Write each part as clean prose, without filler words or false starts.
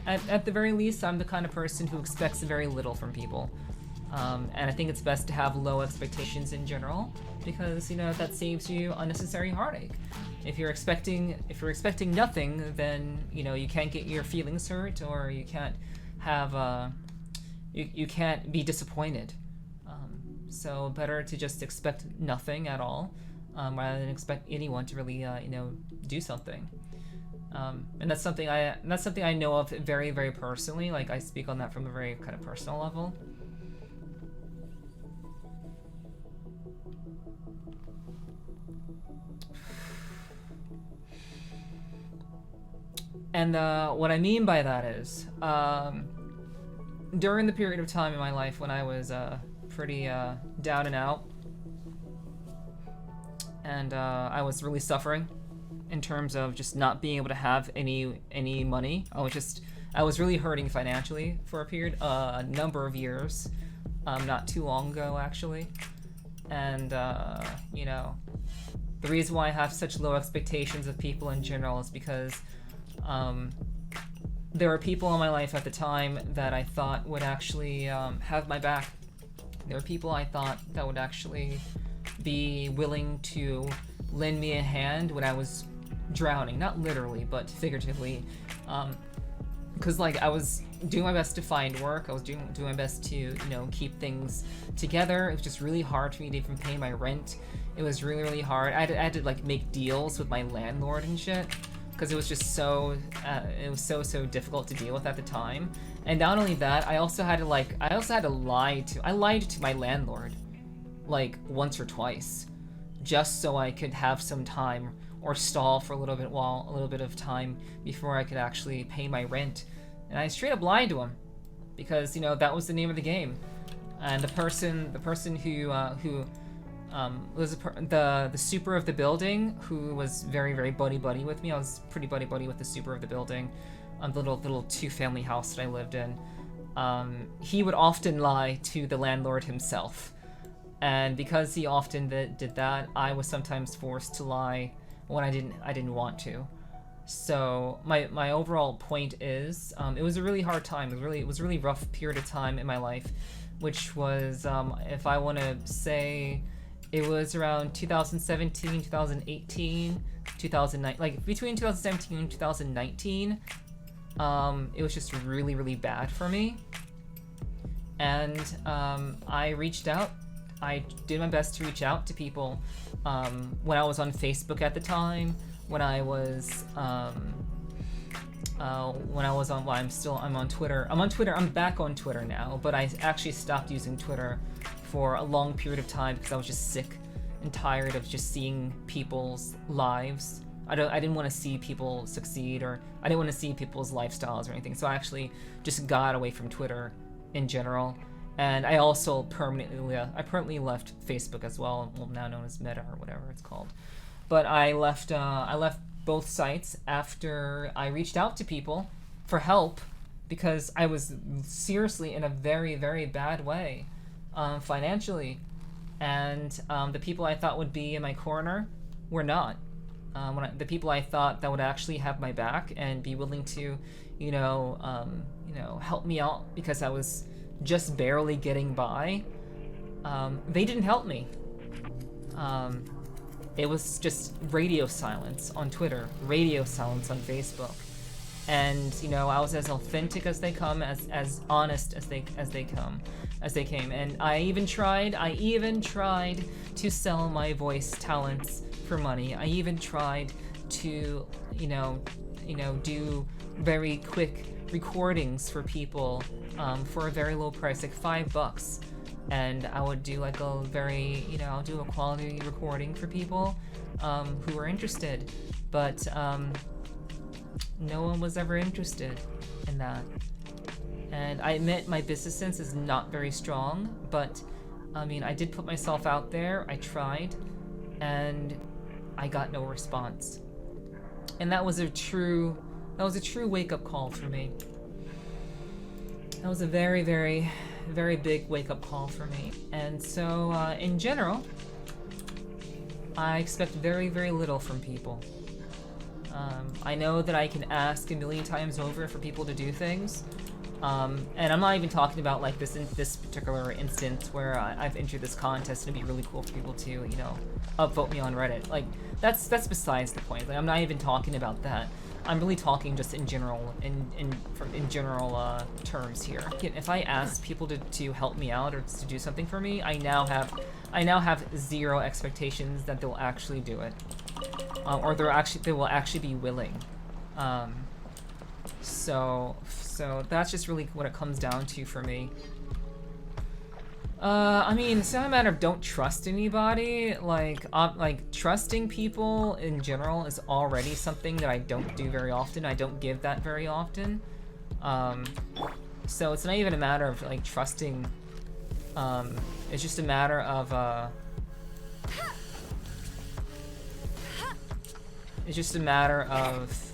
at the very least, I'm the kind of person who expects very little from people. And I think it's best to have low expectations in general, because, you know, that saves you unnecessary heartache. If you're expecting nothing, then, you know, you can't get your feelings hurt, or you can't have you can't be disappointed. So better to just expect nothing at all, rather than expect anyone to really you know, do something. And that's something I know of very, very personally. Like, I speak on that from a very kind of personal level. And what I mean by that is, during the period of time in my life when I was pretty down and out, and I was really suffering in terms of just not being able to have any money. I was really hurting financially for a period, a number of years, not too long ago actually. And you know, the reason why I have such low expectations of people in general is because there were people in my life at the time that I thought would actually have my back. There were people I thought that would actually be willing to lend me a hand when I was drowning, not literally, but figuratively. Because like, I was doing my best to find work. I was doing my best to, you know, keep things together. It was just really hard for me to even pay my rent. It was really, really hard. I had to like make deals with my landlord and shit, because it was just so difficult to deal with at the time. And not only that, I also had to lie to my landlord like once or twice, just so I could have some time, or stall for a little bit of time before I could actually pay my rent. And I straight up lied to him, because, you know, that was the name of the game. And the person who was the super of the building, who was very, very buddy with me. I was pretty buddy with the super of the building, the little 2-family house that I lived in. He would often lie to the landlord himself, and because he often did that, I was sometimes forced to lie when I didn't want to. So my overall point is, it was a really hard time. It was a really rough period of time in my life, which was, if I want to say, it was around 2017, 2018, 2009, like between 2017 and 2019. It was just really, really bad for me. And I reached out. I did my best to reach out to people when I was on Facebook at the time, when I was on, well, I'm on Twitter. I'm back on Twitter now, but I actually stopped using Twitter for a long period of time because I was just sick and tired of just seeing people's lives. I didn't want to see people succeed, or I didn't want to see people's lifestyles or anything. So I actually just got away from Twitter in general. And I also permanently left Facebook as well, now known as Meta or whatever it's called. But I left both sites after I reached out to people for help, because I was seriously in a very, very bad way financially. And the people I thought would be in my corner were not. The people I thought that would actually have my back and be willing to, help me out because I was just barely getting by, they didn't help me. It was just radio silence on Twitter, radio silence on Facebook, and I was as authentic as they come, as honest as they came, and I even tried to sell my voice talents for money. I even tried to do very quick recordings for people for a very low price, like $5, and I would do like a very I'll do a quality recording for people who were interested, but no one was ever interested in that. And I admit my business sense is not very strong, but I did put myself out there. I tried, and I got no response. And that was a true wake-up call for me. That was a very, very, very big wake-up call for me. And so, in general, I expect very, very little from people. I know that I can ask a million times over for people to do things. And I'm not even talking about like this particular instance where I've entered this contest and it'd be really cool for people to, you know, upvote me on Reddit. Like that's besides the point. Like I'm not even talking about that. I'm really talking just in general, in general terms here. If I ask people to help me out or to do something for me, I now have zero expectations that they'll actually do it, or they will actually be willing. So that's just really what it comes down to for me. I mean, it's not a matter of don't trust anybody. Like trusting people in general is already something that I don't do very often. I don't give that very often. So it's not even a matter of like trusting. It's just a matter of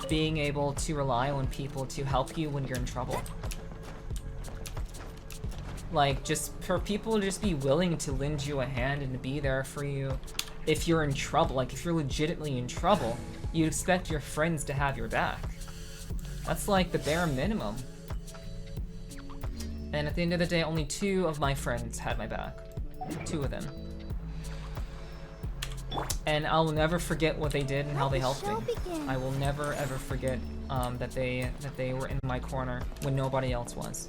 being able to rely on people to help you when you're in trouble. Like, just for people to just be willing to lend you a hand and to be there for you if you're in trouble. Like, if you're legitimately in trouble, you'd expect your friends to have your back. That's like the bare minimum. And at the end of the day, only 2 of my friends had my back. 2 of them. And I'll never forget what they did and how they helped me. I will never ever forget that they were in my corner when nobody else was.